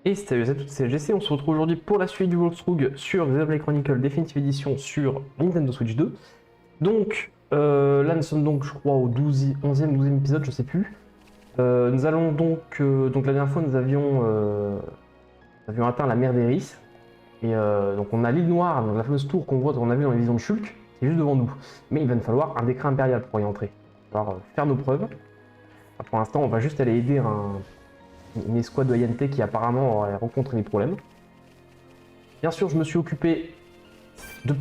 Et salut à toutes, c'est LGC, on se retrouve aujourd'hui pour la suite du walkthrough sur Xenoblade Chronicle Definitive Edition sur Nintendo Switch 2. Donc là nous sommes donc je crois au 11e, 12e épisode, je sais plus. Nous allons donc la dernière fois nous avions atteint la mer d'Eris. Et donc on a l'île noire, donc la fameuse tour qu'on a vu dans les visions de Shulk, qui est juste devant nous. Mais il va nous falloir un décret impérial pour y entrer. Il va falloir faire nos preuves. Enfin, pour l'instant on va juste aller aider une escouade de Yente qui apparemment aurait rencontré des problèmes. Bien sûr, je me suis occupé de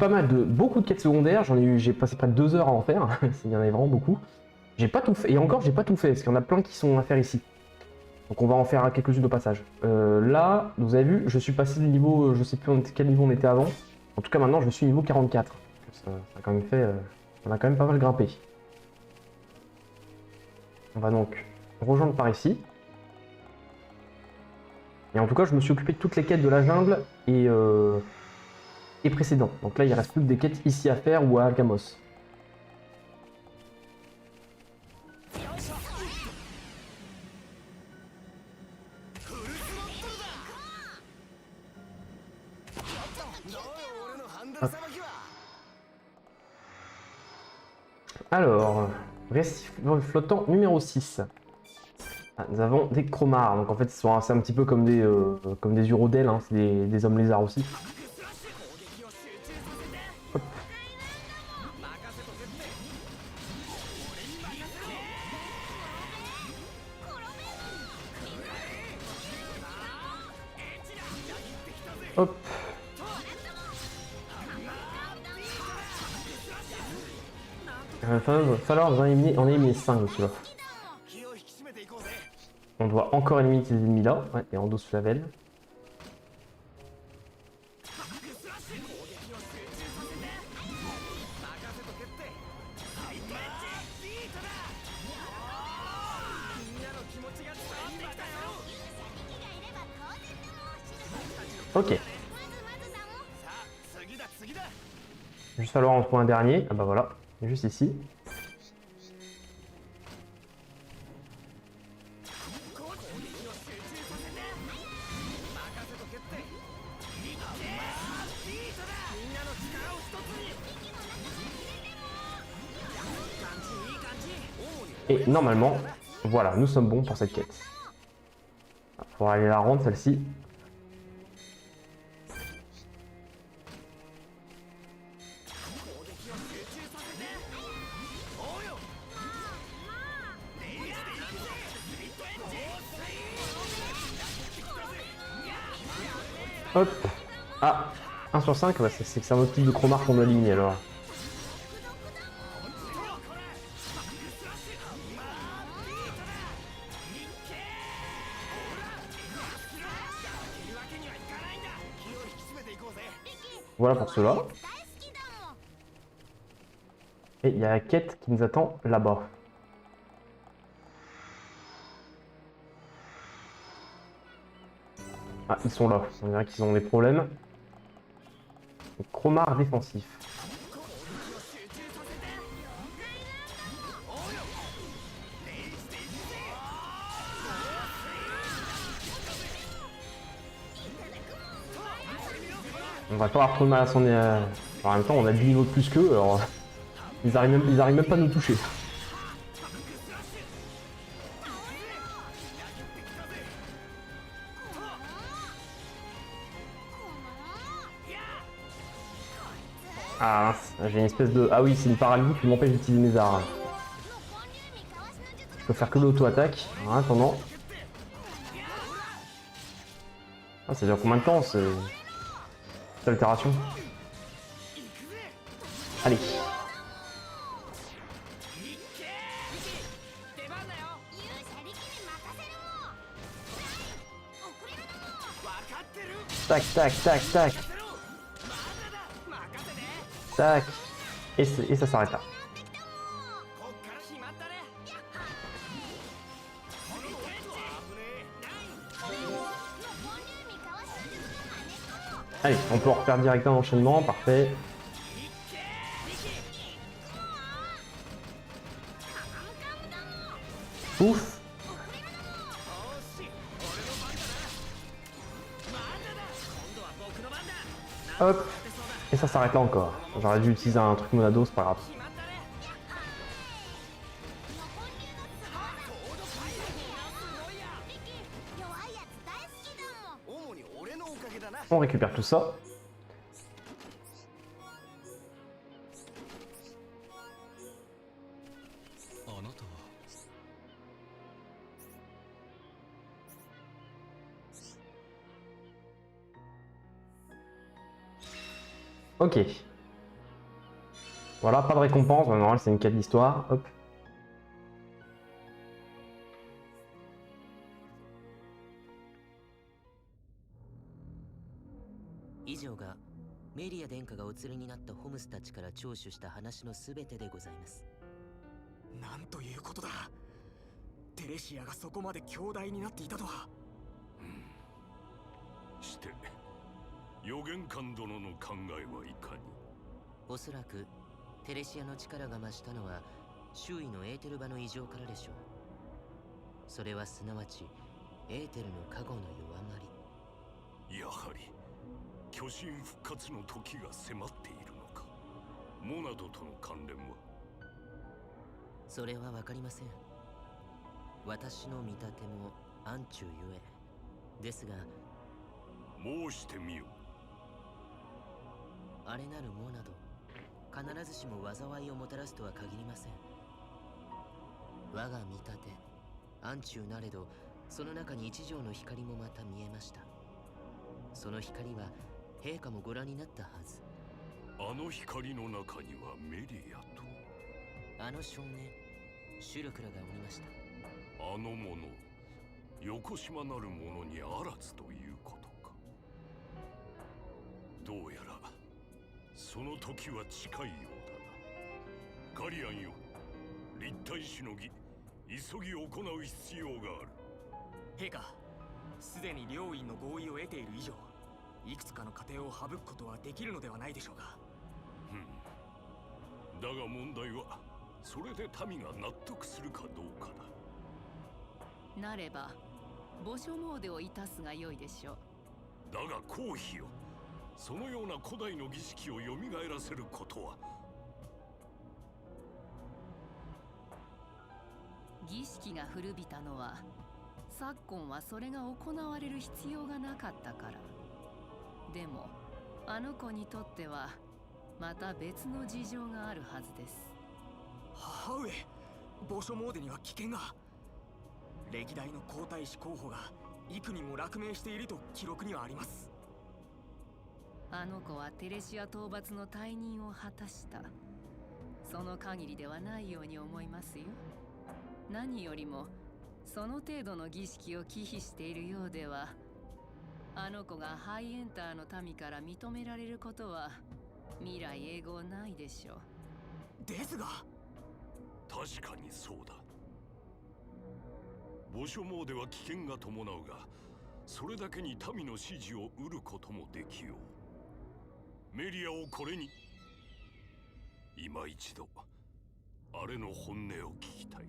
beaucoup de quêtes secondaires. J'ai passé près de 2 heures à en faire. Il y en avait vraiment beaucoup. J'ai pas tout fait, et encore j'ai pas tout fait, parce qu'il y en a plein qui sont à faire ici. Donc on va en faire quelques-unes au passage. Là, vous avez vu, je suis passé du niveau, je sais plus quel niveau on était avant. En tout cas maintenant je suis niveau 44. Ça a quand même fait, on a quand même pas mal grimpé. On va donc rejoindre par ici. Et en tout cas, je me suis occupé de toutes les quêtes de la jungle et précédents. Donc là, il reste plus que des quêtes ici à faire ou à Alcamos. Hop. Alors, récif flottant numéro 6. Ah, nous avons des chromars, donc en fait c'est un petit peu comme des urodèles, hein. C'est des hommes lézards aussi. Hop. Hop. Il va falloir en éliminer 5 de ceux-là. On doit encore éliminer ces ennemis là, ouais, et endos Flavel. Ok. Juste falloir en trouver un dernier. Ah bah voilà, juste ici. Et normalement, voilà, nous sommes bons pour cette quête. Il faudra aller la rendre celle-ci. Hop. Ah, 1 sur 5, bah, c'est que c'est un autre type de chromar qu'on doit éliminer alors. Voilà pour cela. Et il y a la quête qui nous attend là-bas. Ah, ils sont là. On dirait qu'ils ont des problèmes. Chromar défensif. On va pas avoir trop de mal à s'en... En même temps, on a 10 niveaux de plus qu'eux, alors... Ils arrivent même pas à nous toucher. Ah mince, j'ai une espèce de... Ah oui, c'est une paralysie qui m'empêche d'utiliser mes armes. Je peux faire que l'auto-attaque. En attendant... Ah, ça dure combien de temps, cette altération? Allez. Tac, tac, tac, tac. Tac. Et ça s'arrête là. Allez, on peut refaire direct un enchaînement, parfait. Ouf. Hop. Et ça s'arrête là encore. J'aurais dû utiliser un truc Monado, c'est pas grave. On récupère tout ça. Ok. Voilà, pas de récompense. Normalement, c'est une quête d'histoire. Hop.おそらくテレシアの力が増したのは周囲のエーテル場の異常からでしょう。それはすなわちエーテルの加護の弱まり。やはり巨神復活の時が迫っているのか。モナドとの関連は？それはわかりません。私の見立ても暗中ゆえですが、申してみよ。あれなるモナド、必ずしも災いをもたらすとは限りません。我が見立て暗中なれど、その中に一条の光もまた見えました。その光は陛下もご覧になったはず。あの光の中にはメリアとあの少年シュルクラがおりました。あの者、横島なる者にあらずということか。どうやらその時は近いようだな。ガリアンよ、立体しのぎ急ぎ行う必要がある。陛下、すでに両院の合意を得ている以上、いくつかの過程を省くことはできるのではないでしょうか。だが問題はそれで民が納得するかどうかだ。なれば墓所詣をいたすがよいでしょう。だが皇妃よ、そのような古代の儀式を蘇らせることは。儀式が古びたのは昨今はそれが行われる必要がなかったから。でもあの子にとってはまた別の事情があるはずです。母上、墓所詣には危険が。歴代の皇太子候補が幾人も落命していると記録にはあります。あの子はテレシア討伐の退任を果たした。その限りではないように思いますよ。何よりもその程度の儀式を忌避しているようでは、あの子がハイエンターの民から認められることは未来永劫ないでしょう。ですが、確かにそうだ。墓所詣は危険が伴うが、それだけに民の支持を得ることもできよう。メリアをこれに。今一度あれの本音を聞きたい。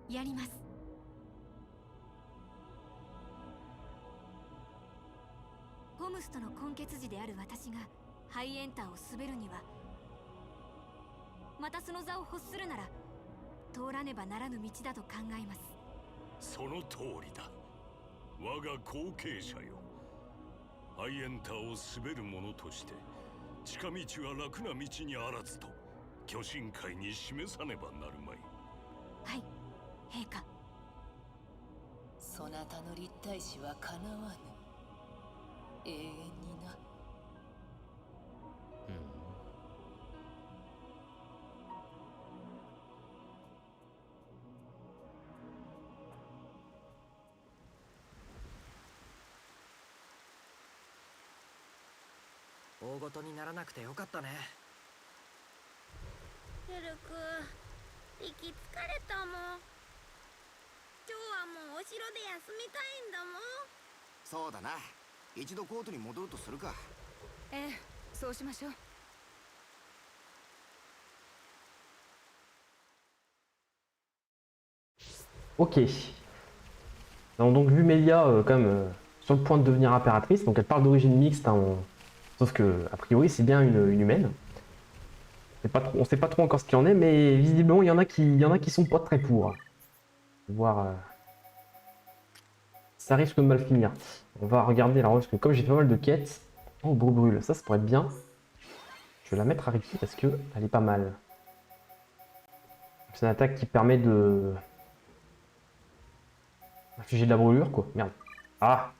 やります。ホムスとの根血児である私がハイエンターを滑るには、またその座を欲するなら通らねばならぬ道だと考えます。その通りだ。我が後継者よ。ハイエンターを滑る者として近道は楽な道にあらずと巨神会に示さねばなるまい。はい、陛下。そなたの立体視はかなわぬ。永遠にな。大ごとにならなくてよかったね。シュルク、息疲れたもん。今日はもうお城で休みたいんだもん。そうだな。一度コートに戻るとするか。ええ、そうしましょう。Ok. Nous avons donc vu Melia quand même sur le point de devenir impératrice. Donc elle parle d'origine mixte, hein, sauf que a priori c'est bien une humaine. On sait pas trop encore ce qu'il en est, mais visiblement il y en a qui sont pas très pour. Voir, ça risque de mal finir. On va regarder là, parce que comme j'ai fait pas mal de quêtes, oh brûle, ça pourrait être bien. Je vais la mettre à Ricky parce que elle est pas mal. C'est une attaque qui permet de infliger de la brûlure quoi. Merde. Ah.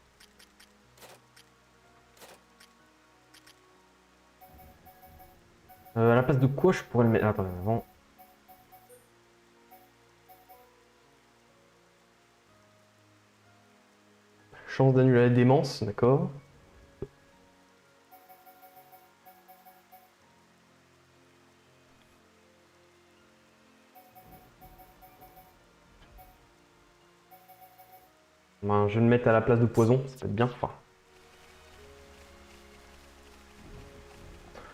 À la place de quoi je pourrais le mettre? Attends, avant. Chance d'annuler la démence, d'accord. Ben, je vais le mettre à la place de poison, ça peut être bien. Enfin,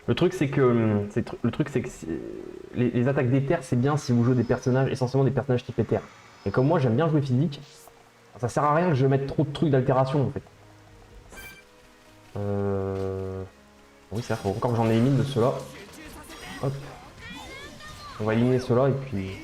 le truc c'est que les attaques d'éther c'est bien si vous jouez des personnages, essentiellement des personnages type éther. Et comme moi j'aime bien jouer physique, ça sert à rien que je mette trop de trucs d'altération en fait. Oui c'est vrai, faut encore que j'en élimine de ceux-là. Hop. On va éliminer ceux-là et puis...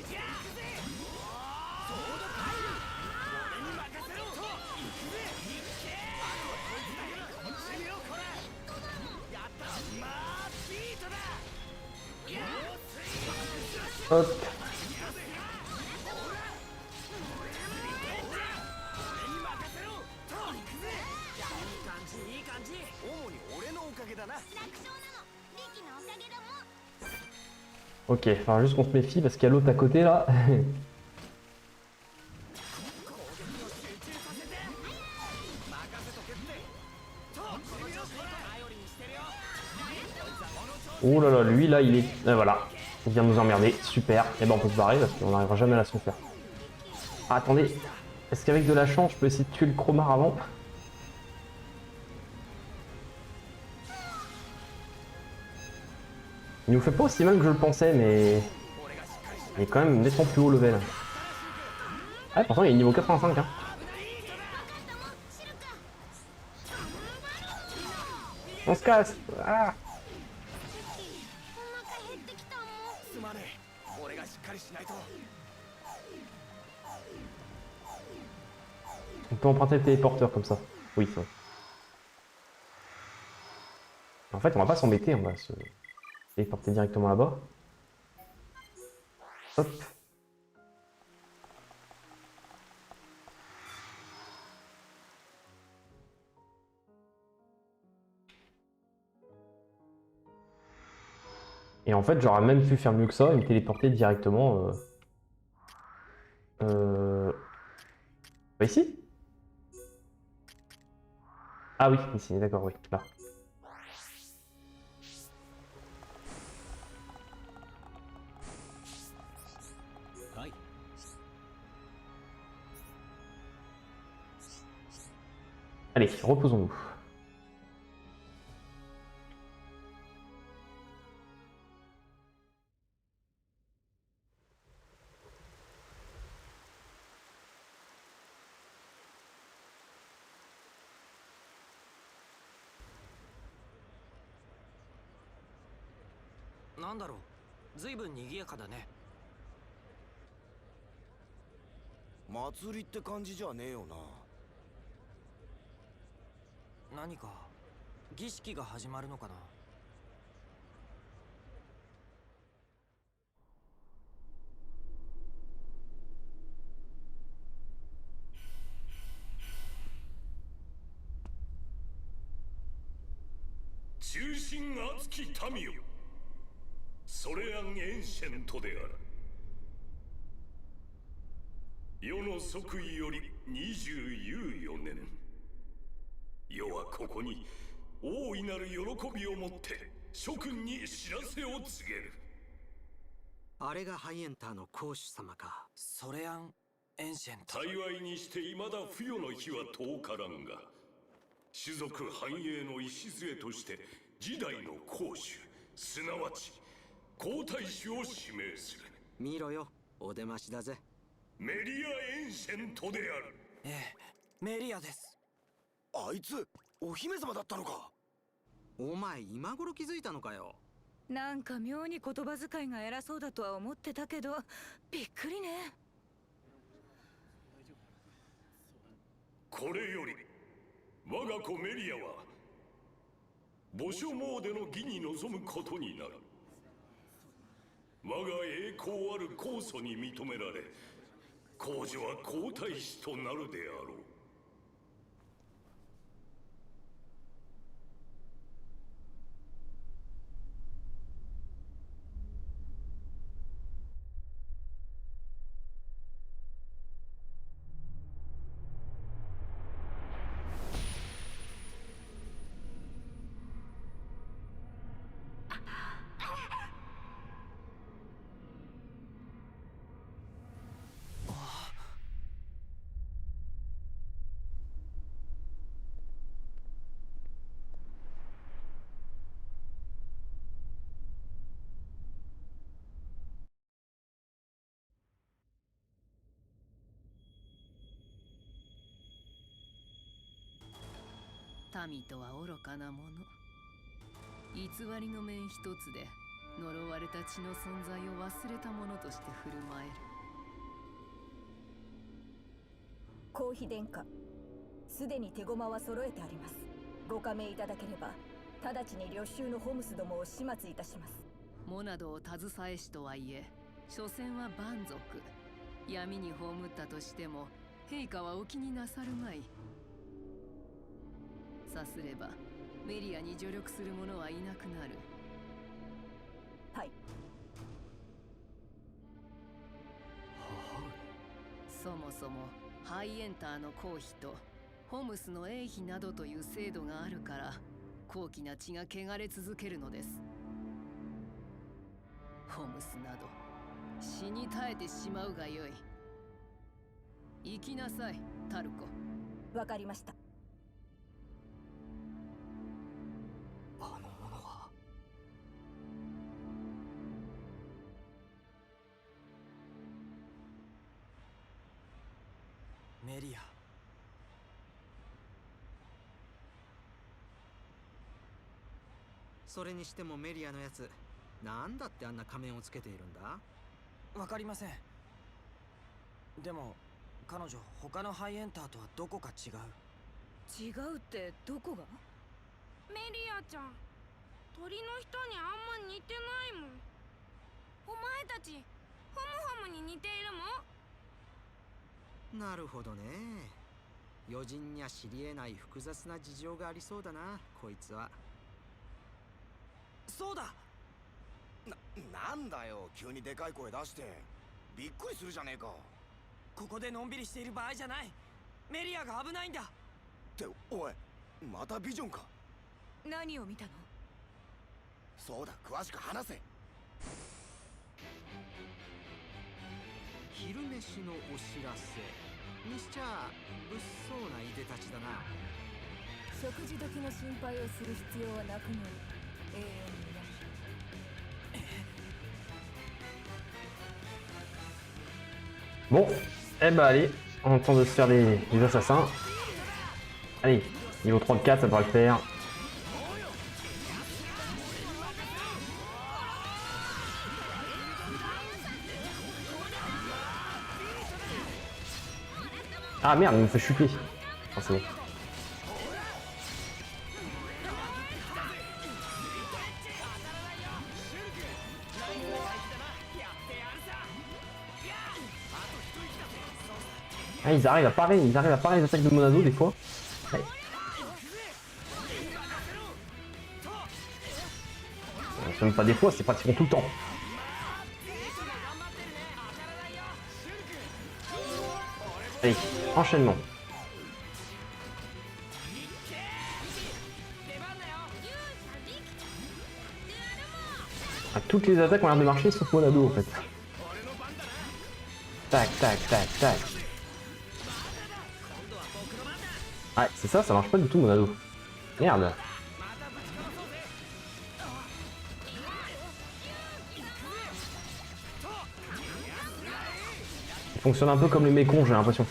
Hop. Ok, il faudra juste qu'on se méfie parce qu'il y a l'autre à côté là. Oh là là, lui là il est... voilà, il vient nous emmerder, super. Et ben on peut se barrer parce qu'on n'arrivera jamais à la se faire. Ah, attendez, est-ce qu'avec de la chance je peux essayer de tuer le chromar avant? Il nous fait pas aussi mal que je le pensais, mais il est quand même nettement plus haut level. Ah, pourtant il est niveau 85 hein. On se casse. Ah. On peut emprunter le téléporteur comme ça. Oui, ça. En fait, on va pas s'embêter, on va se téléporter directement là-bas. Hop. Et en fait, j'aurais même pu faire mieux que ça et me téléporter directement... Bah ici? Ah oui, ici, d'accord, oui, là. Allez, reposons-nous. メリア・エンシェントである。ええ、メリアです。あいつお姫様だったのか。お前今頃気づいたのかよ。なんか妙に言葉遣いが偉そうだとは思ってたけど、びっくりね。これより我が子メリアは墓所詣での儀に臨むことになる。我が栄光ある酵素に認められ、皇女は皇太子となるであろう。民とは愚かなもの。偽りの面一つで呪われた血の存在を忘れたものとして振る舞える。皇妃殿下、すでに手駒は揃えてあります。ご加盟いただければ直ちに領州のホムスどもを始末いたします。モナドを携えしとはいえ、所詮は蛮族。闇に葬ったとしても陛下はお気になさるまい。さすればメリアに助力する者はいなくなる。はい。そもそもハイエンターの公妃とホムスの衛妃などという制度があるから高貴な血が汚れ続けるのです。ホムスなど死に絶えてしまうがよい。行きなさい、タルコ。わかりました。あの者は。メリア。それにしてもメリアのやつ、なんだってあんな仮面をつけているんだ。わかりません。でも彼女他のハイエンターとはどこか違う。違うってどこが？メリアちゃん、鳥の人にあんま似てないもん。お前たちホムホムに似ているもん。なるほどね。余人には知り得ない複雑な事情がありそうだな、こいつは。そうだ。なんだよ急にでかい声出して。びっくりするじゃねえか。ここでのんびりしている場合じゃない。メリアが危ないんだ。っておい、またビジョンか。何を見たの？そうだ、詳しく話せ。昼飯のお知らせにしちゃ物騒ないでたちだな。食事時の心配をする必要はなくなる。永遠にね。Bon, eh bah allez, on tente de se faire des assassins. Allez, niveau 34, ça devrait le faire. Ah merde, il me fait chuter. Oh, c'est bon. Ah, ils arrivent à parer les attaques de Monado des fois. Ouais. C'est même pas des fois, c'est pratiquement tout le temps. Allez, enchaînement. Ah, toutes les attaques ont l'air de marcher sauf Monado en fait. Tac, tac, tac, tac. Ouais, c'est ça, ça marche pas du tout, mon ado. Merde. fonctionnent un peu comme les mécons, j'ai l'impression.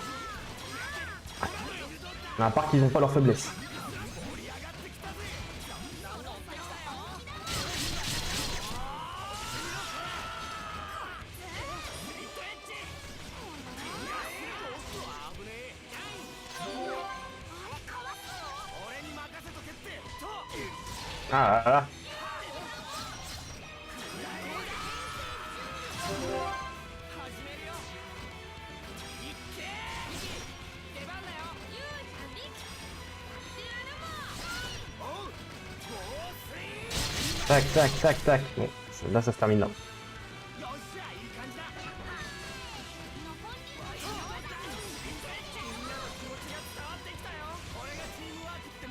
À part qu'ils n'ont pas leur faiblesse. Ah là là. Tac, tac, tac, tac. Bon, là ça se termine là.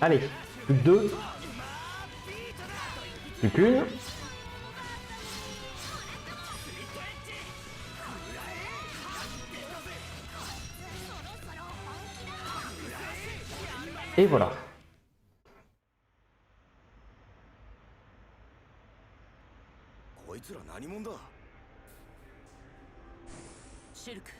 Allez, plus que 2. Plus qu'une. Et voilà.シルク、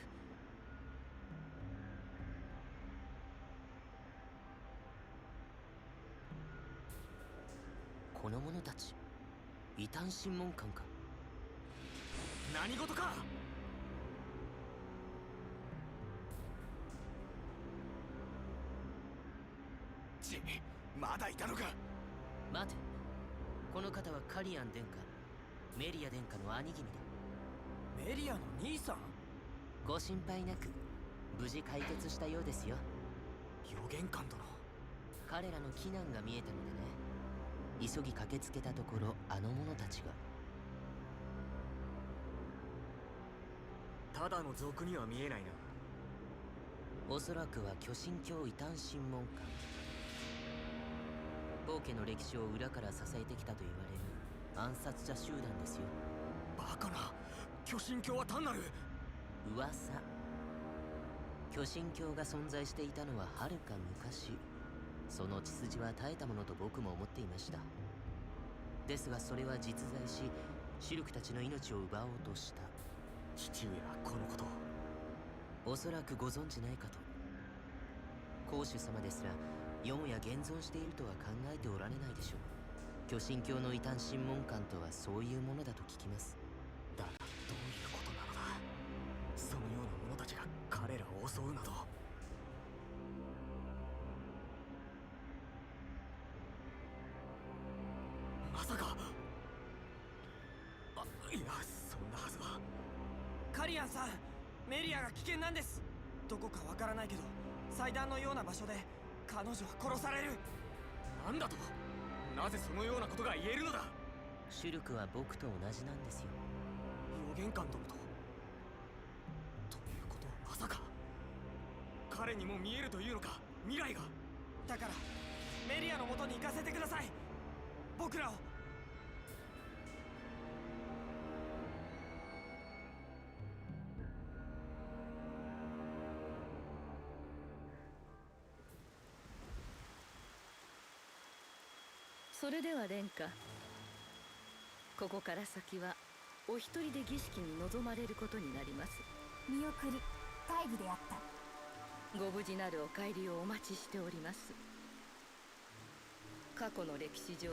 この者たち異端審問官か。何事か。まだいたのか。待て、この方はカリアン殿下、メリア殿下の兄君だ。メリアの兄さん。ご心配なく無事解決したようですよ。予言官殿。彼らの危難が見えたのでね、急ぎ駆けつけたところ、あの者たちが。ただの賊には見えないな。おそらくは巨神教異端審問官。王家の歴史を裏から支えてきたと言われる暗殺者集団ですよ。バカな、巨神教は単なる噂。巨神教が存在していたのははるか昔。その血筋は絶えたものと僕も思っていました。ですがそれは実在し、シルクたちの命を奪おうとした。父上はこのことをおそらくご存じないかと。公主様ですらよもや現存しているとは考えておられないでしょう。巨神教の異端審問官とはそういうものだと聞きます。だがどういうことなのだ。そのような者たちが彼らを襲うなど。まさか。いや、そんなはずは。カリアンさん、メリアが危険なんです。どこかわからないけど祭壇のような場所で彼女は殺される。なんだと。なぜそのようなことが言えるのだ。シルクは僕と同じなんですよ。予言官殿と。ということはまさか彼にも見えるというのか、未来が。だからメリアの元に行かせてください、僕らを。それでは殿下、ここから先はお一人で儀式に臨まれることになります。見送り大義であった。ご無事なるお帰りをお待ちしております。過去の歴史上、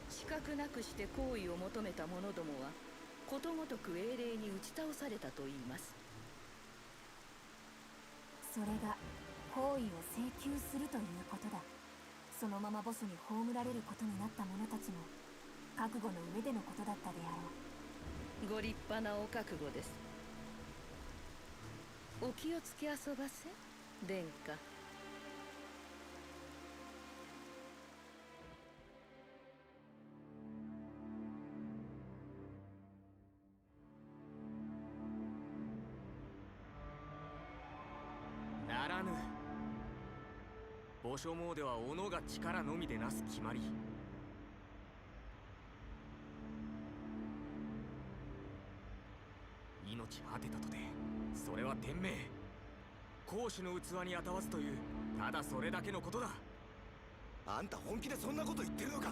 資格なくして行為を求めた者どもはことごとく英霊に打ち倒されたといいます。それが行為を請求するということだ。そのままボスに葬られることになった者たちも覚悟の上でのことだったであろご立派なお覚悟です。お気をつけ遊ばせ、殿下。ならぬ。墓所詣は斧が力のみでなす決まり。命果てたとてそれは天命。公主の器にあたわずという、ただそれだけのことだ。あんた本気でそんなこと言ってるのか。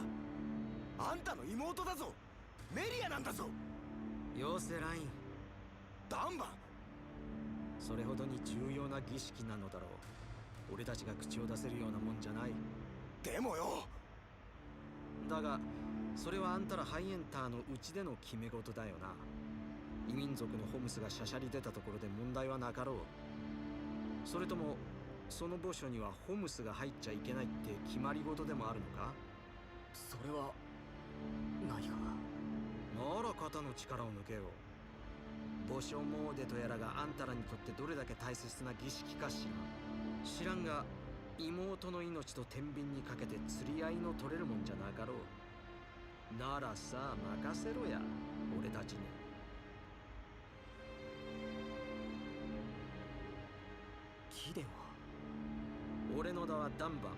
あんたの妹だぞ、メリアなんだぞ。よせライン。ダンバン、それほどに重要な儀式なのだろう。俺たちが口を出せるようなもんじゃない。でもよ。だがそれはあんたらハイエンターのうちでの決め事だよな。異民族のホムスがしゃしゃり出たところで問題はなかろう。それともその墓所にはホムスが入っちゃいけないって決まり事でもあるのか。それは何が。なら肩の力を抜けよ。墓所詣でとやらがあんたらにとってどれだけ大切な儀式か知らんが、妹の命と天秤にかけて釣り合いの取れるもんじゃなかろう。ならさ任せろや俺たちに。貴殿は。俺の名はダンバン。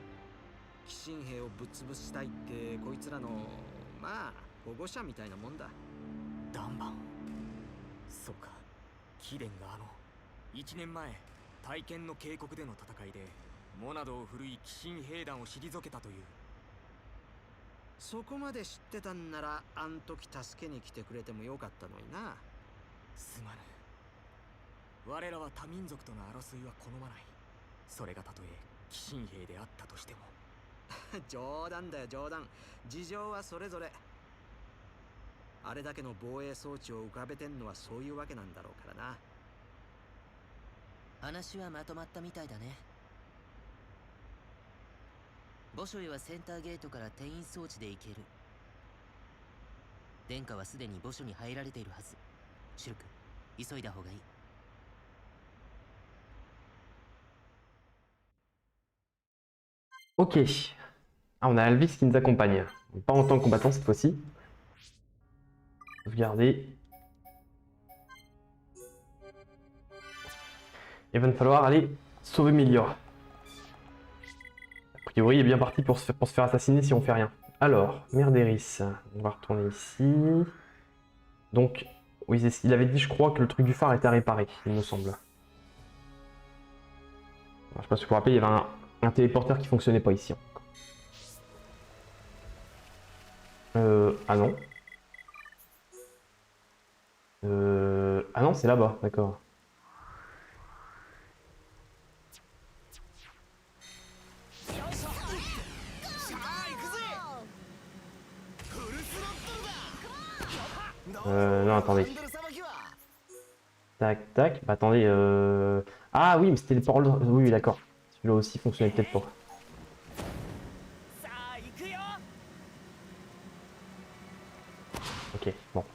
寄進兵をぶっ潰したいってこいつらのまあ保護者みたいなもんだ。ダンバン。そうか、貴殿が1年前大剣の渓谷での戦いでモナドを振るい寄進兵団を退けたという。そこまで知ってたんならあん時助けに来てくれてもよかったのにな。すまぬ。我らは多民族との争いは好まない。それがたとえ寄進兵であったとしても。冗談だよ冗談。事情はそれぞれ。あれだけの防衛装置を浮かべてんのはそういうわけなんだろうからな。話はまとまったみたいだね。墓所へはセンターゲートから転院装置で行ける。殿下はすでに墓所に入られているはず。シュルク、急いだ方がいい。Ok. Ah, on a Alvis qui nous accompagne. Pas en tant que combattant cette fois-ci. Sauvegarder. Il va nous falloir aller sauver Melia. A priori, il est bien parti pour se faire assassiner si on fait rien. Alors, Merderis. On va retourner ici. Donc, oui, il avait dit, je crois, que le truc du phare était à réparer, il me semble. Alors, je sais pas si vous vous rappelez, il y avait un téléporteur qui fonctionnait pas ici. Ah non. Ah non, c'est là-bas, d'accord. Non, attendez. Tac, tac. Bah, attendez. Ah oui, mais c'était le port. Oui, oui, d'accord. Celui-là aussi fonctionnait peut-être pas. Ok, bon.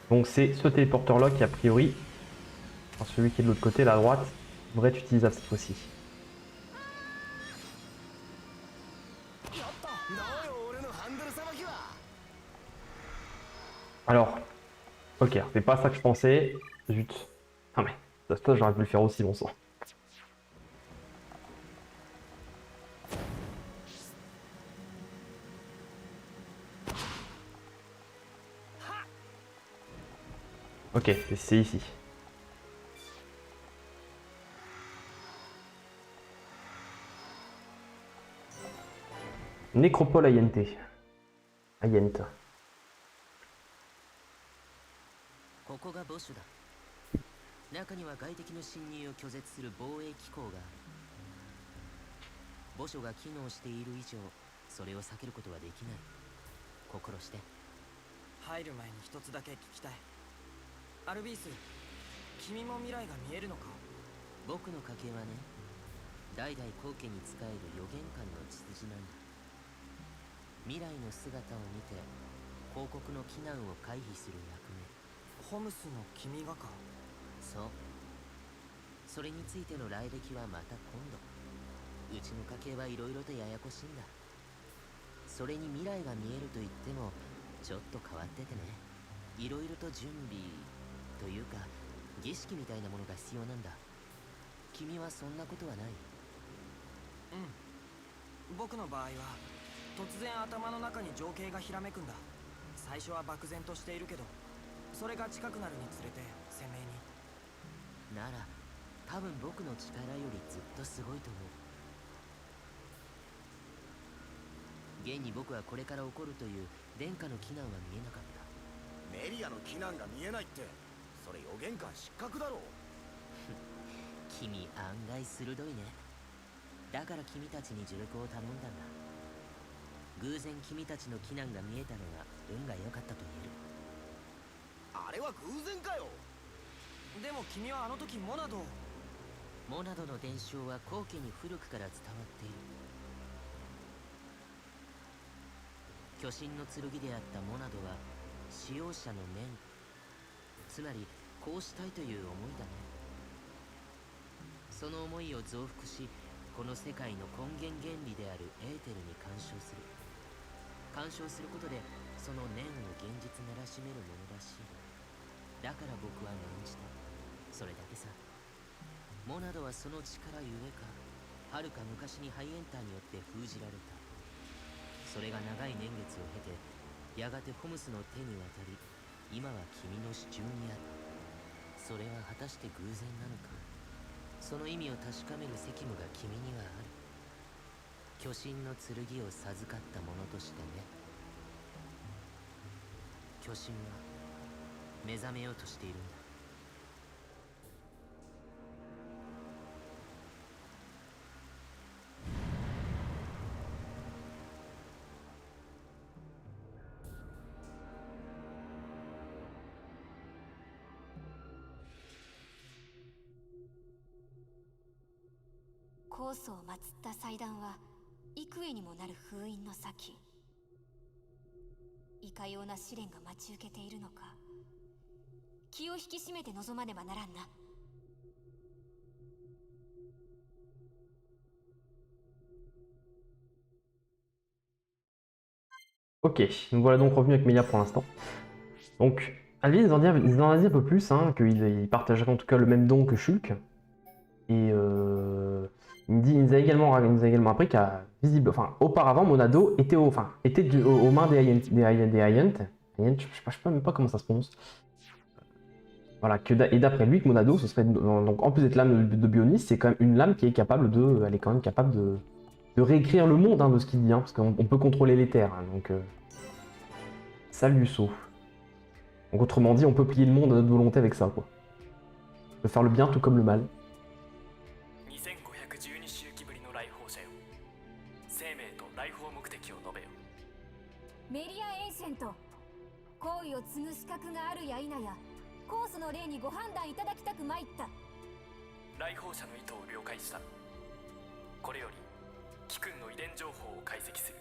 Donc c'est ce téléporteur là qui a priori, enfin, celui qui est de l'autre côté, là à droite, devrait être utilisable cette fois-ci. Alors, ok, c'est pas ça que je pensais. Zut. Ah mais, ça j'aurais pu le faire aussi, bon sang. Ok, c'est ici. Nécropole Ayente. Ayente. ここが墓所だ。中には外敵の侵入を拒絶する防衛機構がある。墓所が機能している以上、それを避けることはできない。心して。入る前に一つだけ聞きたい。アルビース、君も未来が見えるのか？僕の家系はね、代々後家に仕える予言官の血筋なんだ。未来の姿を見て、広告の危難を回避する役目。ホムスの君がか？そう。それについての来歴はまた今度。うちの家系はいろいろとややこしいんだ。それに未来が見えると言っても、ちょっと変わっててね。いろいろと準備というか、儀式みたいなものが必要なんだ。君はそんなことはない？うん。僕の場合は、突然頭の中に情景がひらめくんだ。最初は漠然としているけど、それが近くなるにつれて鮮明に。なら多分僕の力よりずっとすごいと思う。現に僕はこれから起こるという殿下の危難は見えなかった。メリアの危難が見えないって、それ予言官失格だろう。君案外鋭いね。だから君たちに助力を頼んだんだ。偶然君たちの危難が見えたのが運が良かったと言える。あれは偶然かよ。でも君はあの時モナドを。モナドの伝承は後家に古くから伝わっている。巨神の剣であったモナドは使用者の念、つまりこうしたいという思いだね。その思いを増幅し、この世界の根源原理であるエーテルに干渉する。干渉することでその念を現実ならしめるものらしい。だから僕は念じた。それだけさ。モナドはその力ゆえか、はるか昔にハイエンターによって封じられた。それが長い年月を経て、やがてホムスの手に渡り、今は君の手中にある。それは果たして偶然なのか。その意味を確かめる責務が君にはある。巨神の剣を授かった者としてね。巨神は目覚めようとしているんだ。酵素を祀った祭壇は幾重にもなる封印の先、いかような試練が待ち受けているのか、気を引き締めて臨まねばならんな。Ok, nous voilà donc revenus avec Melia pour l'instant. Donc, Alvin, ils en disent un peu plus, hein, qu'ils partageraient en tout cas le même don que Shulk. Et il nous a également appris auparavant, Monado était aux mains des Hyent. Je sais même pas comment ça se prononce. Voilà, et d'après lui, que Monado, ce serait donc en plus d'être l'âme de Bionis, c'est quand même une lame qui est capable de réécrire le monde, hein, de ce qu'il dit, hein, parce qu'on peut contrôler les terres. Hein, donc, ça lui sauve. Donc autrement dit, on peut plier le monde à notre volonté avec ça, quoi. On peut faire le bien tout comme le mal. メリアエンシェント、行為を継ぐ資格があるや否や、コースの例にご判断いただきたく参った。来訪者の意図を了解した。これより貴君の遺伝情報を解析する。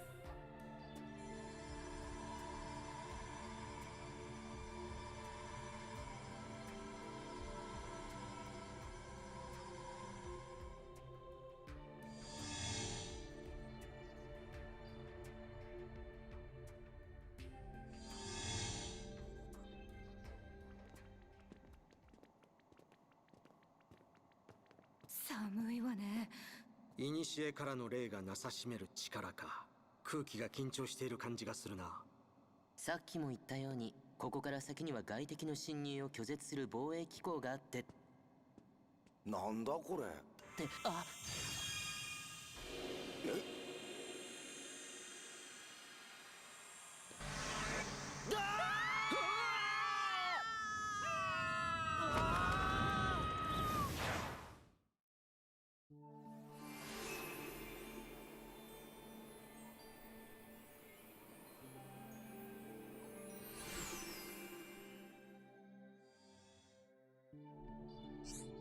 寒いわね。古からの霊がなさしめる力か。空気が緊張している感じがするな。さっきも言ったように、ここから先には外敵の侵入を拒絶する防衛機構があって。なんだこれ。って、あっ。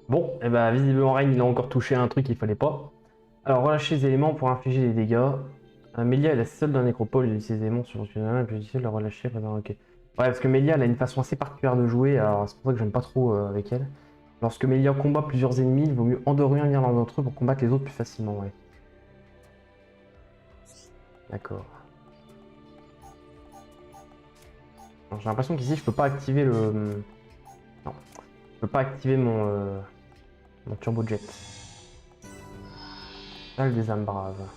Bon, et bah visiblement Rain il a encore touché un truc qu'il fallait pas. Alors relâcher les éléments pour infliger des dégâts. Melia est la seule dans la nécropole, il utilise ses éléments sur le plus difficile de la relâcher. Ok. Ouais, parce que Melia elle a une façon assez particulière de jouer, alors c'est pour ça que j'aime pas trop avec elle. Lorsque Melia combat plusieurs ennemis, il vaut mieux endormir l'un d'entre eux pour combattre les autres plus facilement, ouais. D'accord. J'ai l'impression qu'ici je peux pas activer le... Non. Je peux pas activer mon turbojet. Salle des âmes braves.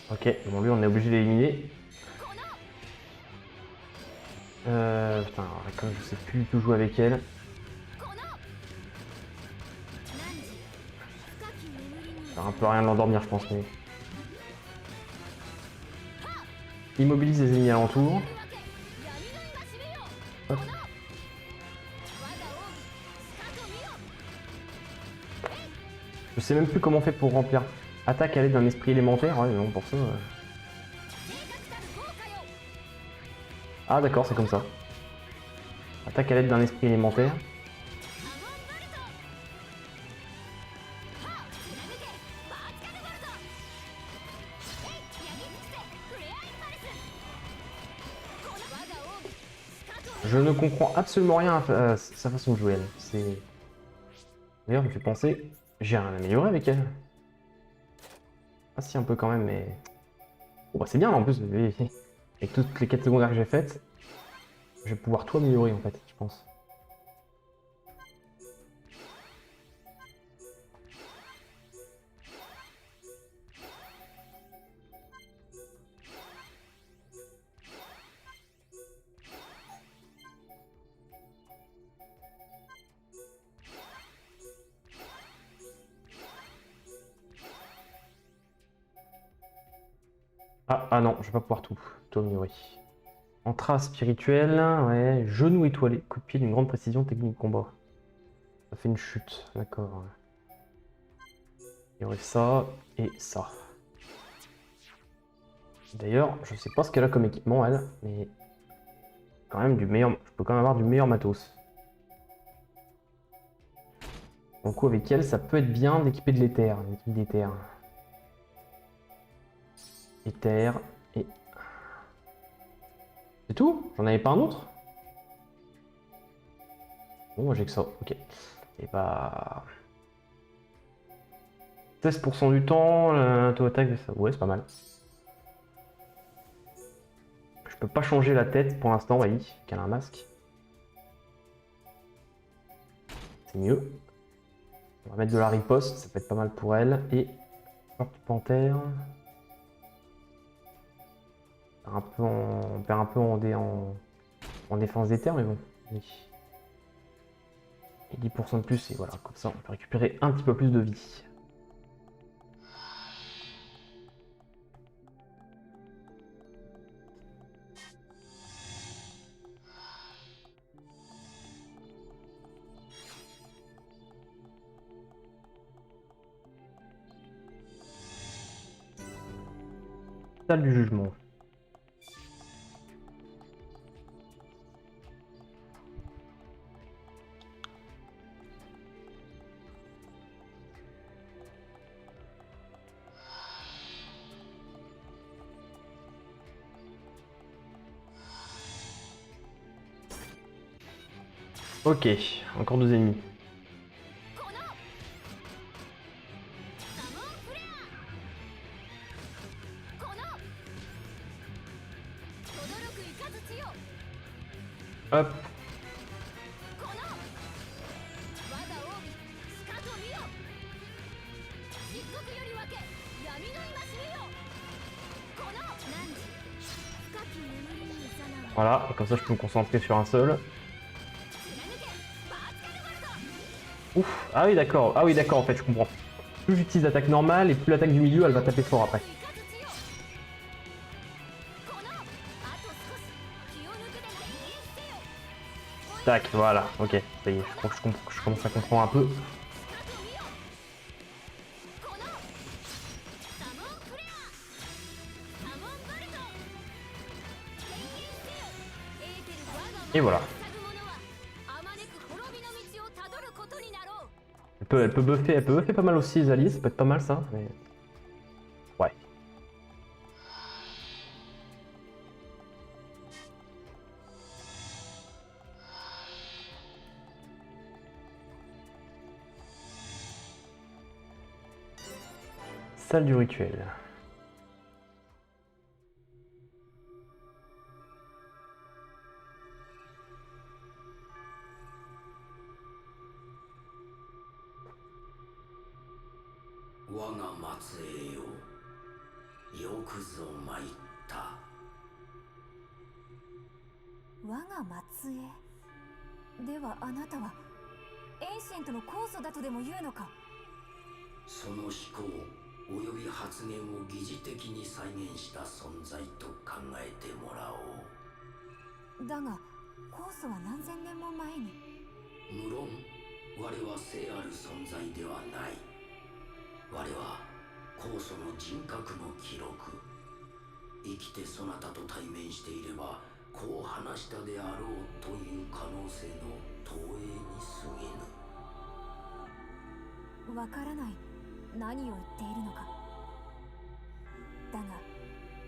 Ok, bon lui on est obligé d'éliminer. Putain, alors, comme je sais plus du tout jouer avec elle. Ça sert un peu à rien de l'endormir je pense mais. Immobilise les ennemis alentours. Hop. Je sais même plus comment on fait pour remplir. Attaque à l'aide d'un esprit élémentaire, ouais mais bon pour ça. Ah d'accord, c'est comme ça. Attaque à l'aide d'un esprit élémentaire. Je ne comprends absolument rien à sa façon de jouer elle. C'est. D'ailleurs, je me fait penser, j'ai rien amélioré avec elle. Ah si, un peu quand même, mais... Bon bah c'est bien en plus, avec toutes les quêtes secondaires que j'ai faites, je vais pouvoir tout améliorer en fait, je pense. Ah non, je vais pas pouvoir tout améliorer. Entra spirituel, ouais, genou étoilé, coup de pied d'une grande précision, technique de combat. Ça fait une chute, d'accord. Il y aurait ça et ça. D'ailleurs, je sais pas ce qu'elle a comme équipement elle, mais quand même du meilleur. Je peux quand même avoir du meilleur matos. Du coup avec elle, ça peut être bien d'équiper de l'éther, une équipe d'éther. Éther et... C'est tout? J'en avais pas un autre? Bon, moi j'ai que ça, ok. Et bah... 16% du temps, taux attaque, ouais c'est pas mal. Je peux pas changer la tête pour l'instant, voyez, qu'elle a un masque. C'est mieux. On va mettre de la riposte, ça peut être pas mal pour elle. Et... Porte-panthère... On perd un peu en défense d'éther, mais bon. Oui. Et 10% de plus, et voilà, comme ça on peut récupérer un petit peu plus de vie. Salle du jugement. Ok, encore deux ennemis. Hop. Voilà, et comme ça je peux me concentrer sur un seul. Ouf, ah oui d'accord en fait je comprends. Plus j'utilise l'attaque normale et plus l'attaque du milieu elle va taper fort après. Tac, voilà, ok, ça y est, je crois que je commence à comprendre un peu. Et voilà. Elle peut buffer pas mal aussi les alliés, ça peut être pas mal ça, mais... Ouais. Salle du rituel. よくぞ参った。我が末裔ではあなたはエンシェントの酵素だとでも言うのか。その思考および発言を疑似的に再現した存在と考えてもらおう。だが酵素は何千年も前に。無論我は生ある存在ではない。我は酵素の人格の記録。生きてそなたと対面していればこう話したであろうという可能性の投影に過ぎぬ。わからない。何を言っているのか。だが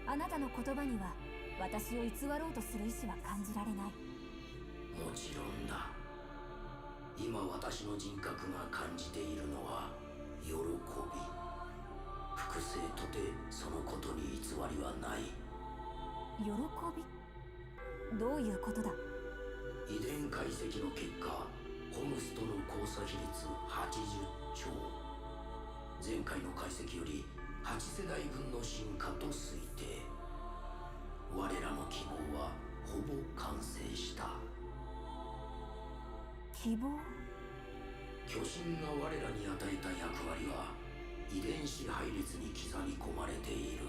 あなたの言葉には私を偽ろうとする意志は感じられない。もちろんだ。今私の人格が感じているのは喜び。複製とてそのことに偽りはない。喜び？どういうことだ。遺伝解析の結果、ホムスとの交差比率80兆。前回の解析より8世代分の進化と推定。我らの希望はほぼ完成した。希望？巨神が我らに与えた役割は遺伝子配列に刻み込まれている。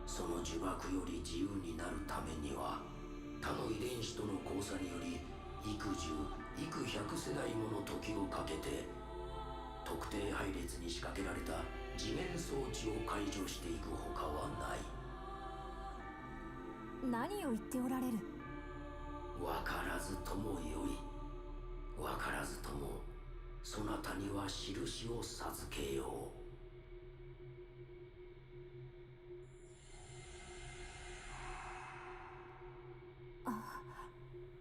その呪縛より自由になるためには他の遺伝子との交差により幾十幾百世代もの時をかけて特定配列に仕掛けられた次元装置を解除していくほかはない。何を言っておられる。わからずともよい。わからずともそなたには印を授けよう。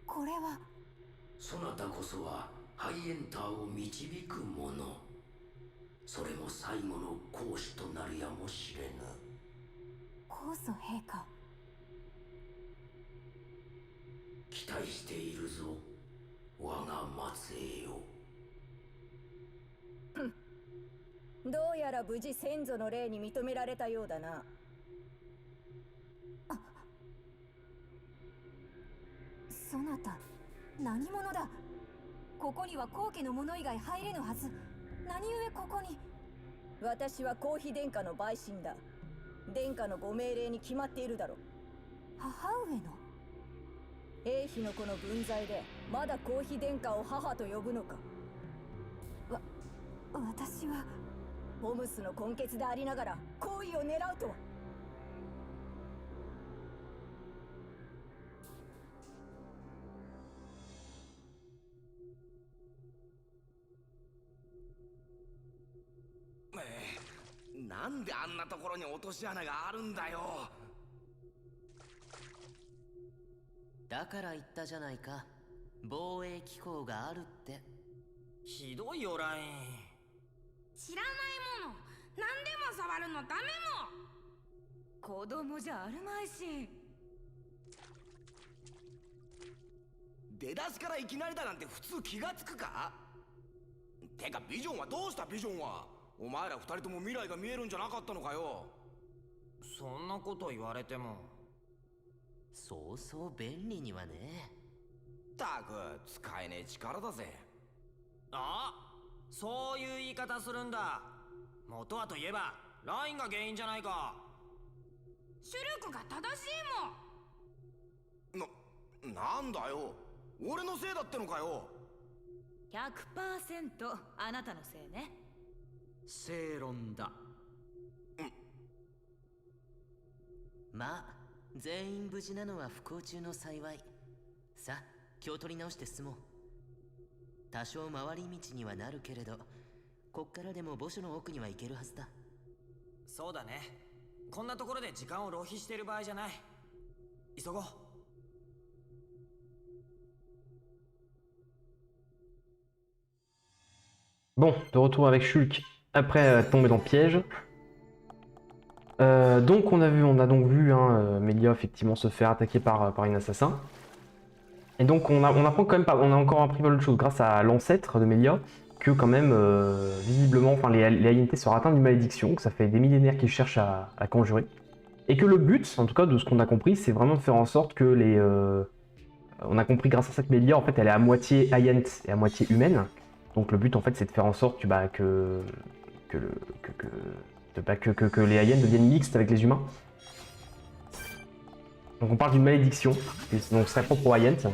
これは。そなたこそはハイエンターを導く者。それも最後の講師となるやもしれぬ。酵素陛下。期待しているぞ、我が末裔よ。どうやら無事先祖の霊に認められたようだな。そなた何者だ。ここには皇家の者以外入れぬはず。何故ここに。私は皇妃殿下の陪審だ。殿下のご命令に決まっているだろう。母上の英妃の子の分際でまだ皇妃殿下を母と呼ぶのか。私はホムスの根血でありながら皇位を狙うとは。なんであんなところに落とし穴があるんだよ。だから言ったじゃないか、防衛機構があるって。ひどいよライン。知らないもの何でも触るのダメも。子供じゃあるまいし。出だしからいきなりだなんて普通気がつくか。てかビジョンはどうした。ビジョンはお前ら二人とも未来が見えるんじゃなかったのかよ。そんなこと言われても。そうそう便利にはね。ったく使えねえ力だぜ。あ、そういう言い方するんだ。元はといえばラインが原因じゃないか。シュルクが正しいもん。なんだよ、俺のせいだってのかよ。 100% あなたのせいね。正論だ。まあ全員無事なのは不幸中の幸い。さあ気を取り直して進もう。多少回り道にはなるけれど、こっからでも墓所の奥には行けるはずだ。そうだね。こんなところで時間を浪費している場合じゃない。急ごう。Bon, de retour avec Shulk après être tombé dans le piège. Donc on a donc vu Melia effectivement se faire attaquer par une assassin. Et donc on apprend quand même pas, on a encore appris pas d'autre chose grâce à l'ancêtre de Melia, que quand même, visiblement, enfin les INT seraient atteints d'une malédiction, que ça fait des millénaires qu'ils cherchent à conjurer. Et que le but, en tout cas de ce qu'on a compris, c'est vraiment de faire en sorte que les... on a compris grâce à ça que Melia, en fait, elle est à moitié INT et à moitié humaine. Donc le but, en fait, c'est de faire en sorte que les INT deviennent mixtes avec les humains. Donc on parle d'une malédiction, donc ce serait propre aux INT.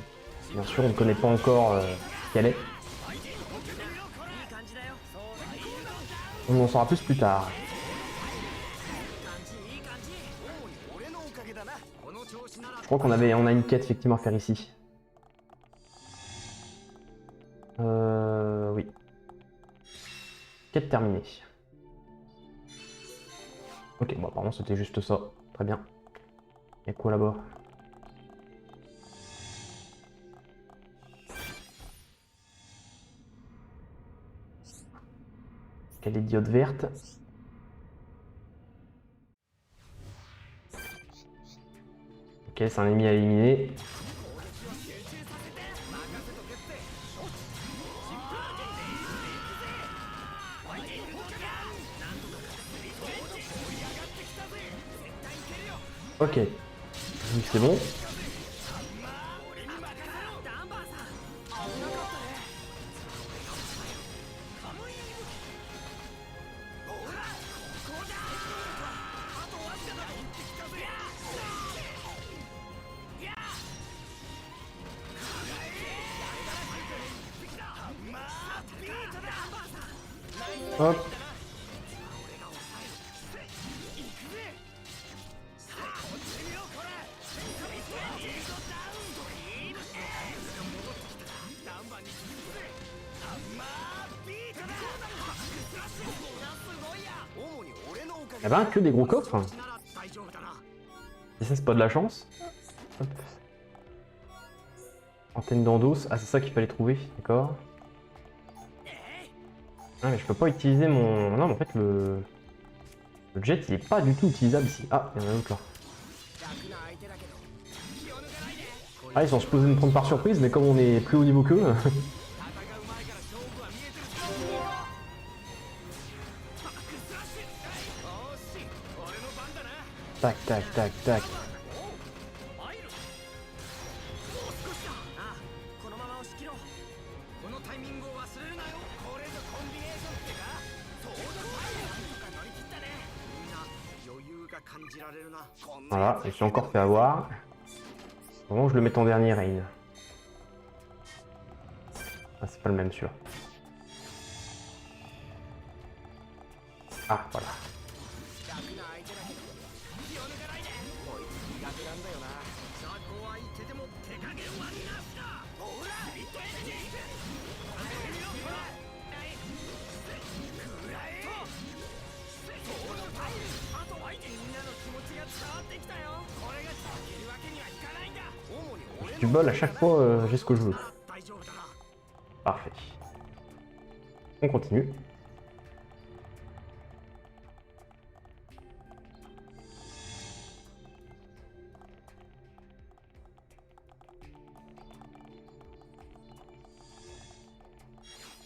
Bien sûr, on ne connaît pas encore ce qu'elle est. On en saura plus tard. Je crois qu'on a une quête effectivement à faire ici. Oui. Quête terminée. Ok, bon apparemment c'était juste ça. Très bien. Y'a quoi là-bas? Quelle idiote verte. Ok, c'est un ennemi à éliminer. Ok, donc c'est bon. Hop. Eh ben, que des gros coffres. Et ça, c'est pas de la chance. Hop. Antenne d'endos. Ah, c'est ça qu'il fallait trouver, d'accord. Ah, mais je peux pas utiliser mon... Non, mais en fait, le jet, il est pas du tout utilisable ici. Ah, il y en a un autre là. Ah, ils sont supposés nous prendre par surprise, mais comme on est plus haut niveau qu'eux... Tac, tac, tac, tac. Voilà, je me suis encore fait avoir. Vraiment, je le mets en dernier, Rain. Ah, c'est pas le même celui-là. Ah, voilà. Du bol à chaque fois, j'ai ce que je veux. Parfait. On continue.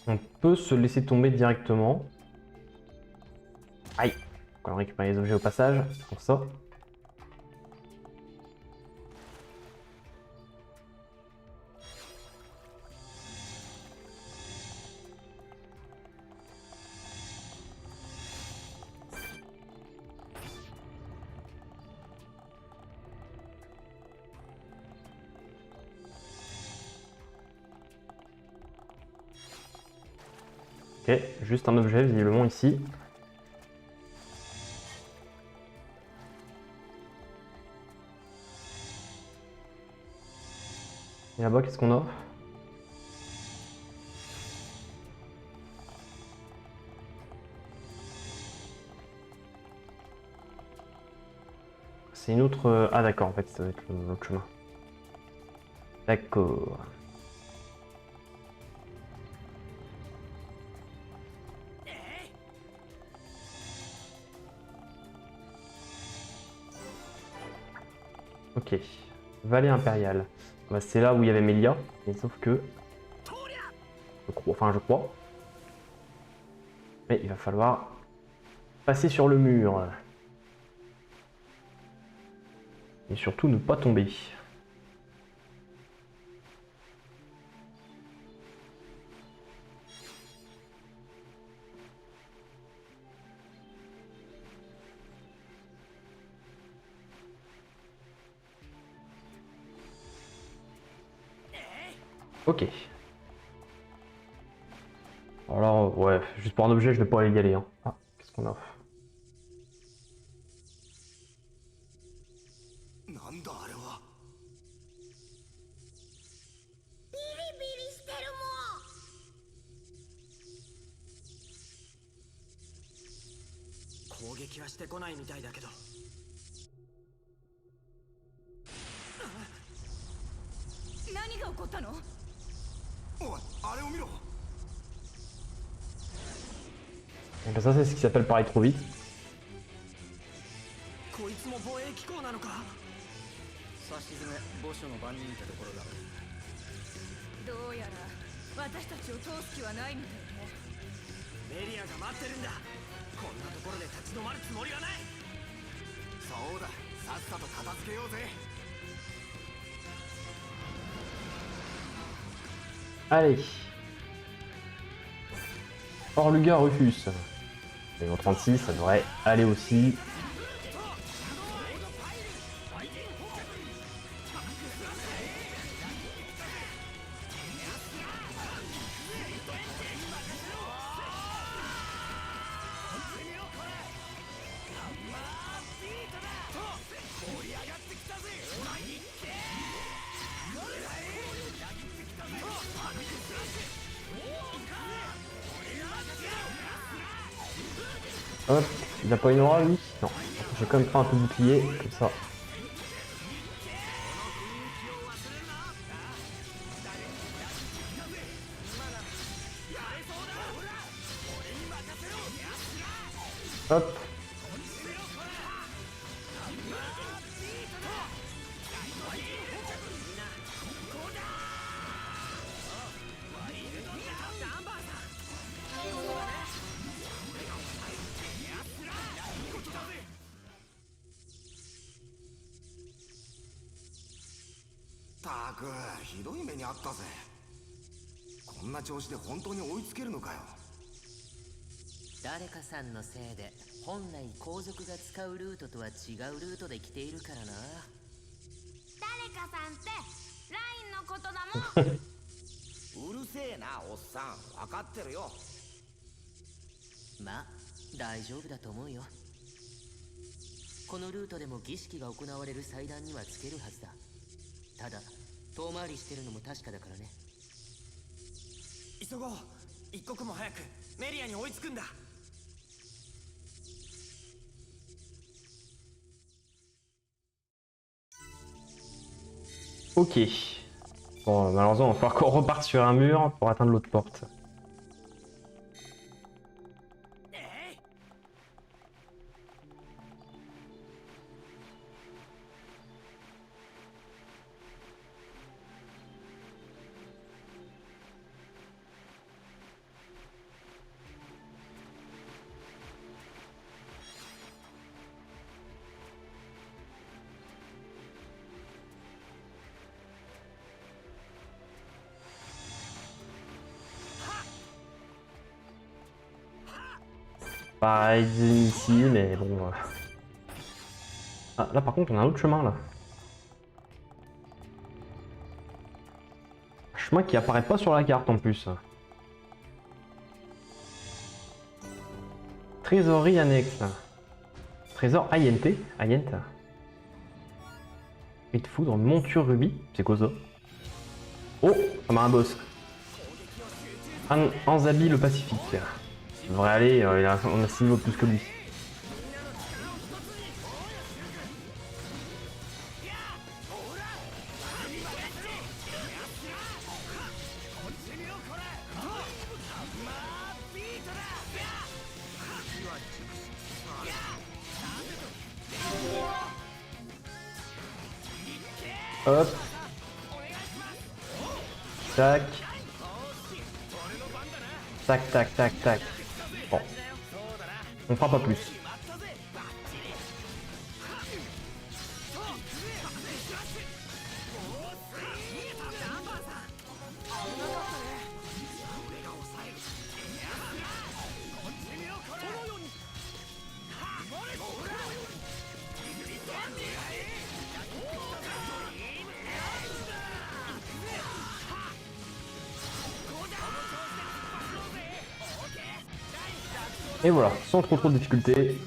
On peut se laisser tomber directement. Aïe! On va récupérer les objets au passage, c'est pour ça. Ok, juste un objet visiblement ici. Et là-bas, qu'est-ce qu'on a? C'est une autre... Ah d'accord, en fait, ça va être l'autre chemin. D'accord. Ok, Vallée impériale. Bah, c'est là où il y avait Melia, mais sauf que... je crois. Mais il va falloir passer sur le mur. Et surtout ne pas tomber. Ok. Alors, ouais, juste pour un objet, je vais pas aller y aller. Hein. Ah, qu'est-ce qu'on a? Et ben ça, c'est ce qui s'appelle pareil trop vite. こいつも防衛機構なのか。さしずめ墓所の番人ってところだ。どうやら私たちを通す気はないみたいね。メリアが待ってるんだ。こんなところで立ち止まるつもりはない。そうだ、さっさと片付けようぜ。 Allez. Orluga refuse. Niveau 36, ça devrait aller aussi. Hop, il a pas une aura lui? Non. J'ai quand même pris un peu de bouclier, comme ça. Hop.たく、ひどい目にあったぜ。こんな調子で本当に追いつけるのかよ。誰かさんのせいで本来皇族が使うルートとは違うルートで来ているからな。誰かさんってラインのことだもん。うるせえな、おっさん。分かってるよ。まあ大丈夫だと思うよ。このルートでも儀式が行われる祭壇にはつけるはずだ。ただ遠回りしてるのも確かだからね。急ごう。一刻も早くメリアに追いつくんだ。Ok. Bon, malheureusement, il va falloir qu'on reparte sur un mur pour atteindre l'autre porte. Pareil ici, mais bon. Ah, là par contre, on a un autre chemin là. Un chemin qui apparaît pas sur la carte en plus. Trésorerie annexe. Trésor Ayente. Ayente. Cri de foudre, monture rubis. C'est quoi ça? Oh, on a un boss. Anzabi le Pacifique. Il devrait aller, on a 6 niveaux de plus que lui. Hop. Tac. Tac, tac, tac, tac. Bon. On fera pas plus. Et voilà, sans trop de difficultés.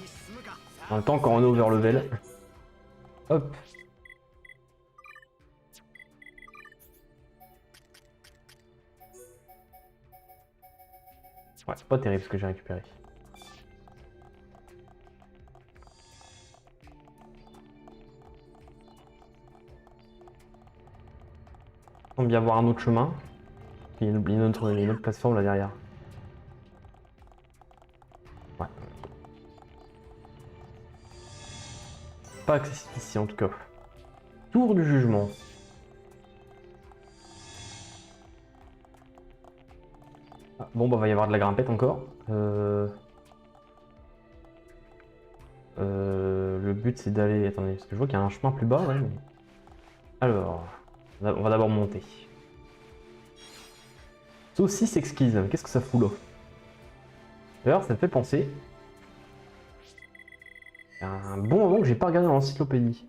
En même temps, quand on est over level. Hop. Ouais, c'est pas terrible ce que j'ai récupéré. Il semble y avoir un autre chemin. Il y a une autre plateforme là derrière. Ouais. Pas accessible ici en tout cas. Tour du jugement. Ah, bon bah va y avoir de la grimpette encore. Le but c'est d'aller... Attendez, parce que je vois qu'il y a un chemin plus bas, ouais. Mais... Alors, on va d'abord monter. Saucisse exquise, qu'est-ce que ça fout là? D'ailleurs, ça me fait penser... Il y a un bon moment que j'ai pas regardé dans l'encyclopédie.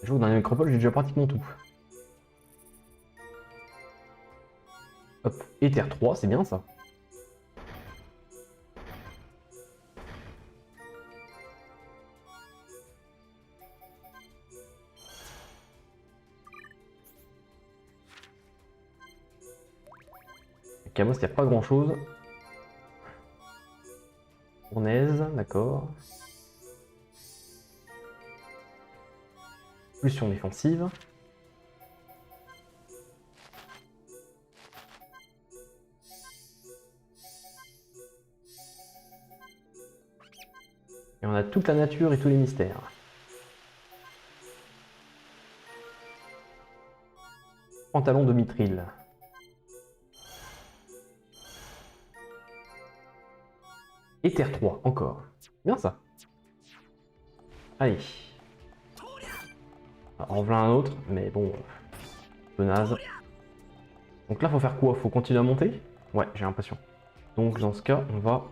Je joue dans la nécropole, j'ai déjà pratiquement tout. Hop, Ether 3, c'est bien ça. Camos, il n'y a pas grand chose. Fournaise, d'accord. Pulsion défensive. Et on a toute la nature et tous les mystères. Pantalon de mithril. Ether 3, encore. Bien ça. Allez. En voilà un autre, mais bon, un peu naze. Donc là, faut faire quoi? Faut continuer à monter? Ouais, j'ai l'impression. Donc dans ce cas, on va...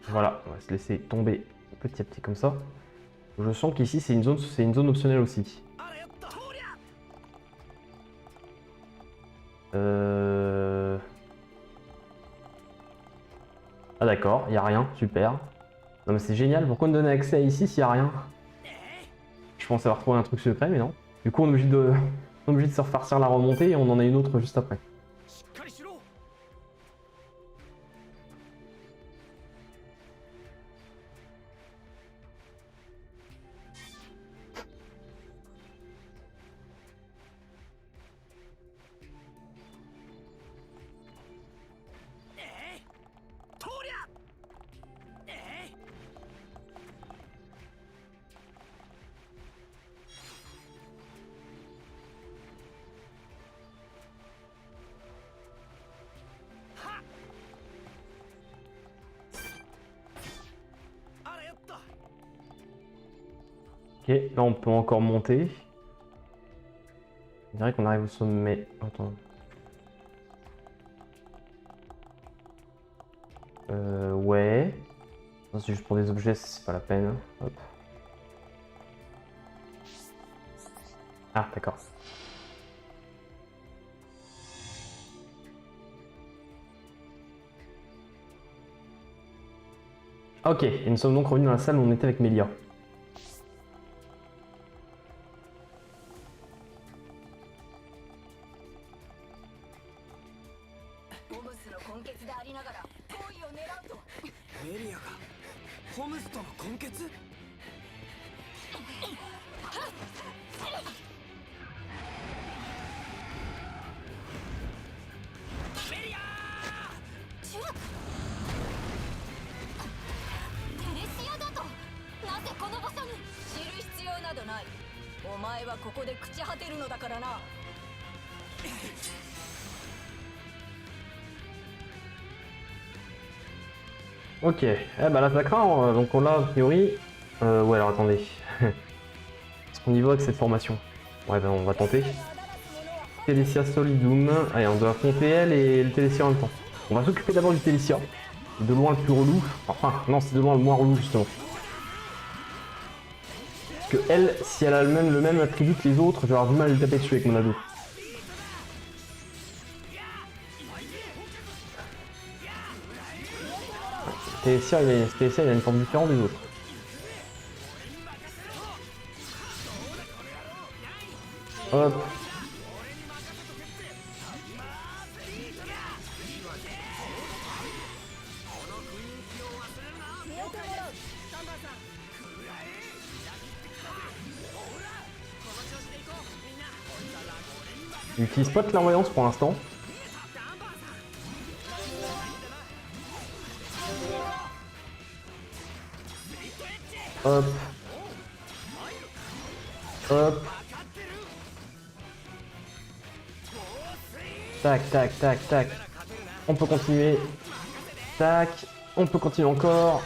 Voilà, on va se laisser tomber petit à petit comme ça. Je sens qu'ici, c'est une zone optionnelle aussi. Ah d'accord, il n'y a rien, super. Non mais c'est génial, pourquoi me donner accès à ici s'il n'y a rien? Je pensais avoir trouvé un truc secret, mais non. Du coup, on est obligé de se refarcir la remontée et on en a une autre juste après. Ok, là on peut encore monter. On dirait qu'on arrive au sommet. Attends. Ouais. C'est juste pour des objets, c'est pas la peine. Hop. Ah, d'accord. Ok, et nous sommes donc revenus dans la salle où on était avec Melia. Ok, eh bah là ça craint, donc on l'a a priori. Ouais alors attendez. Est-ce qu'on y va avec cette formation? Ouais bah on va tenter. Telesia Solidum. Allez, on doit affronter elle et le Telesia en même temps. On va s'occuper d'abord du Telesia. C'est de loin le plus relou. Enfin, non, c'est de loin le moins relou justement. Parce que elle, si elle a le même attribut que les autres, je vais avoir du mal à le taper dessus avec mon ado. Telesia, il a une forme différente des autres. Hop. Il utilise pas de clairvoyance pour l'instant. Hop. Hop. Tac, tac, tac, tac. On peut continuer. Tac. On peut continuer encore.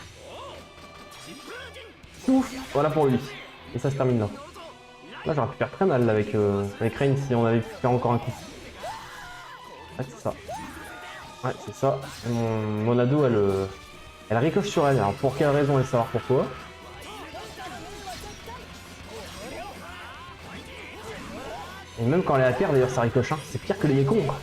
Ouf. Voilà pour lui. Et ça se termine là. Là j'aurais pu faire très mal là, avec Rain si on avait pu faire encore un coup. Ouais c'est ça. Ouais c'est ça. Et mon ado elle ricoche sur elle. Alors pour quelle raison, elle savoir pourquoi. Et même quand elle est à terre d'ailleurs ça ricoche, hein. C'est pire que les Gekons quoi.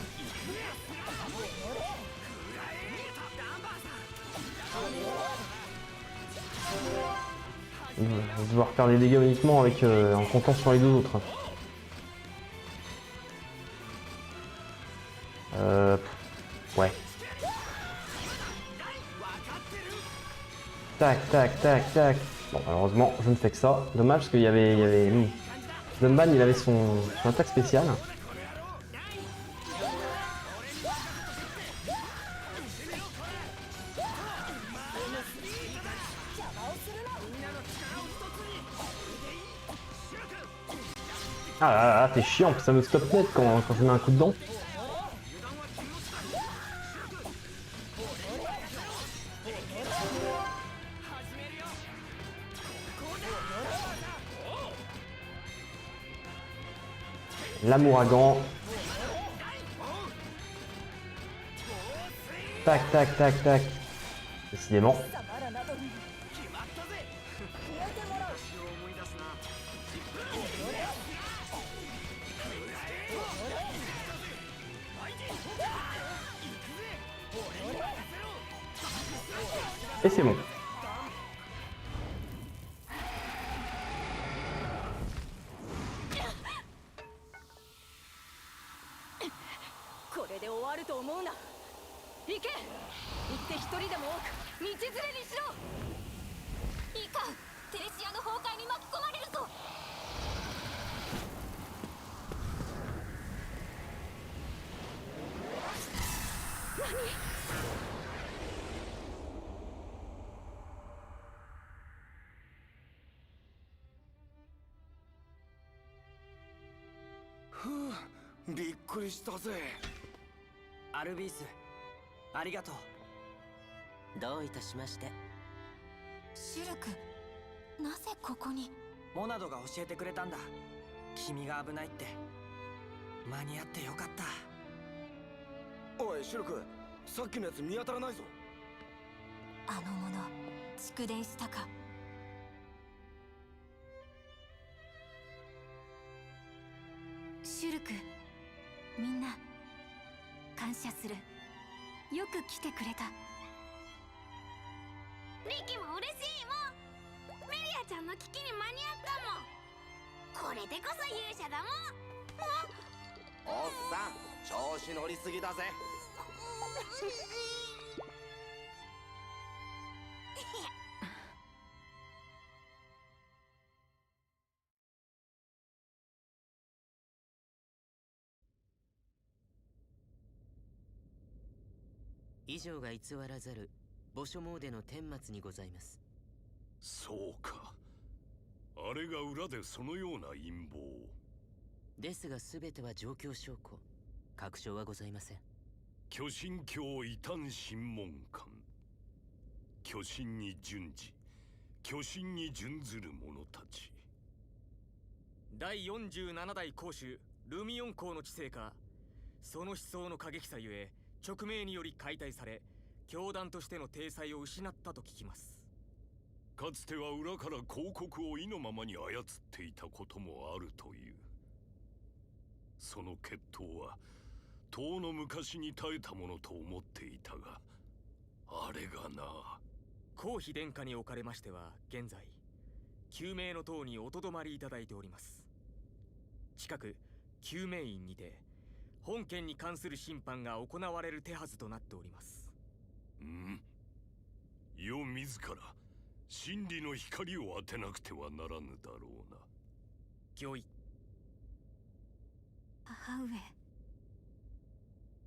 On va devoir faire des dégâts uniquement avec, en comptant sur les deux autres. Ouais. Tac, tac, tac, tac. Bon, malheureusement, je ne fais que ça. Dommage parce qu'il y avait... Zumban, il avait son attaque spéciale. Ah là là, t'es chiant, ça me stop net quand je mets un coup dedans. L'amouragan. Tac, tac, tac, tac. Décidément. Et c'est bon.びっくりしたぜ。アルビース、ありがとう。どういたしまして。シュルク、なぜここに？モナドが教えてくれたんだ。君が危ないって。間に合ってよかった。おいシュルク、さっきのやつ見当たらないぞ。あの者、蓄電したか。シュルク、みんな感謝する。よく来てくれた。リキも嬉しいもん。メリアちゃんの危機に間に合ったもん。これでこそ勇者だもん。おっさん、調子乗りすぎだぜ。以上が偽らざる墓所詣の顛末にございます。そうか。あれが裏でそのような陰謀。ですが全ては状況証拠。確証はございません。巨神教異端審問官。巨神に準じ巨神に準ずる者たち。第47代公主ルミオン公の治世か、その思想の過激さゆえ勅命により解体され、教団としての体裁を失ったと聞きます。かつては裏から広告を意のままに操っていたこともあるという。その決闘は遠の昔に耐えたものと思っていたが、あれがな。皇妃殿下におかれましては現在救命の塔におとどまりいただいております。近く救命院にて本件に関する審判が行われる手はずとなっております。世自ら真理の光を当てなくてはならぬだろうな。御意。母上。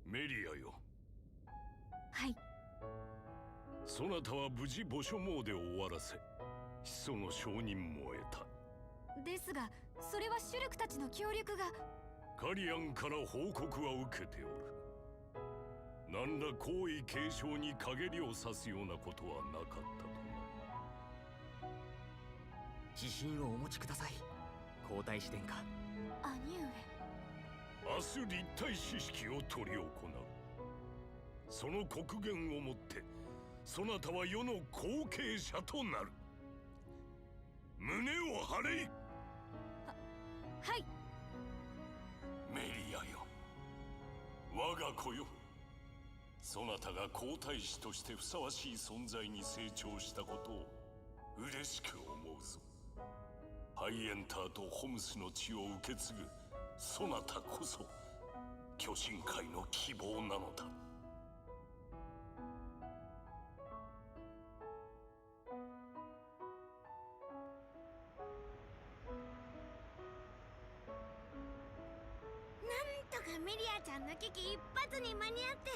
メリアよ。はい。そなたは無事墓所詣で終わらせ、始祖の承認も得た。ですが、それはシュルクたちの協力が。カリアンから報告は受けておる。何ら皇位継承に陰りを差すようなことはなかったとな。自信をお持ちください、皇太子殿下。兄上。明日立体式式を執り行う。その刻限をもってそなたは世の後継者となる。胸を張れい。はい。メリアよ、我が子よ。そなたが皇太子としてふさわしい存在に成長したことを嬉しく思うぞ。ハイエンターとホムスの血を受け継ぐそなたこそ巨神界の希望なのだ。なんとかメリアちゃんの危機一発に間に合って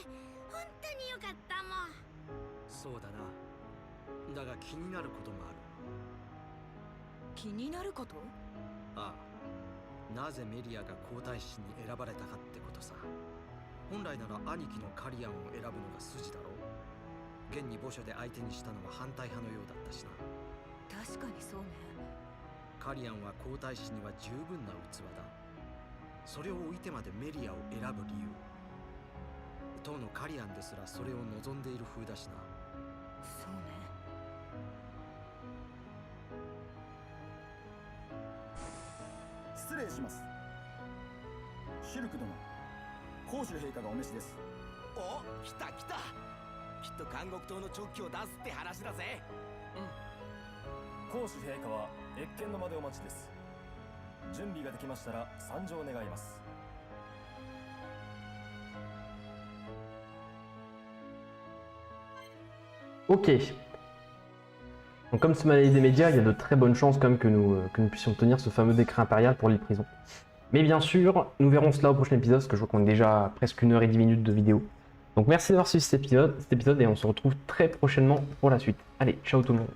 本当によかったもん。そうだな。だが気になることもある。気になること？ああ、なぜメリアが皇太子に選ばれたかってことさ。本来なら兄貴のカリアンを選ぶのが筋だろう。現に墓所で相手にしたのは反対派のようだったしな。確かにそうね。カリアンは皇太子には十分な器だ。それを置いてまでメリアを選ぶ理由、当のカリアンですらそれを望んでいる風だしな。そうね。失礼します。シュルク殿、皇主陛下がお召しです。お、来た来た。きっと監獄島の直帰を出すって話だぜ。皇主陛下は謁見の間でお待ちです。準備ができましたら参上願います。Ok. Donc comme c'est maladie des médias, il y a de très bonnes chances quand même que nous puissions obtenir ce fameux décret impérial pour l'île prison. Mais bien sûr, nous verrons cela au prochain épisode, parce que je crois qu'on est déjà à presque 1h10 de vidéo. Donc merci d'avoir suivi cet épisode et on se retrouve très prochainement pour la suite. Allez, ciao tout le monde.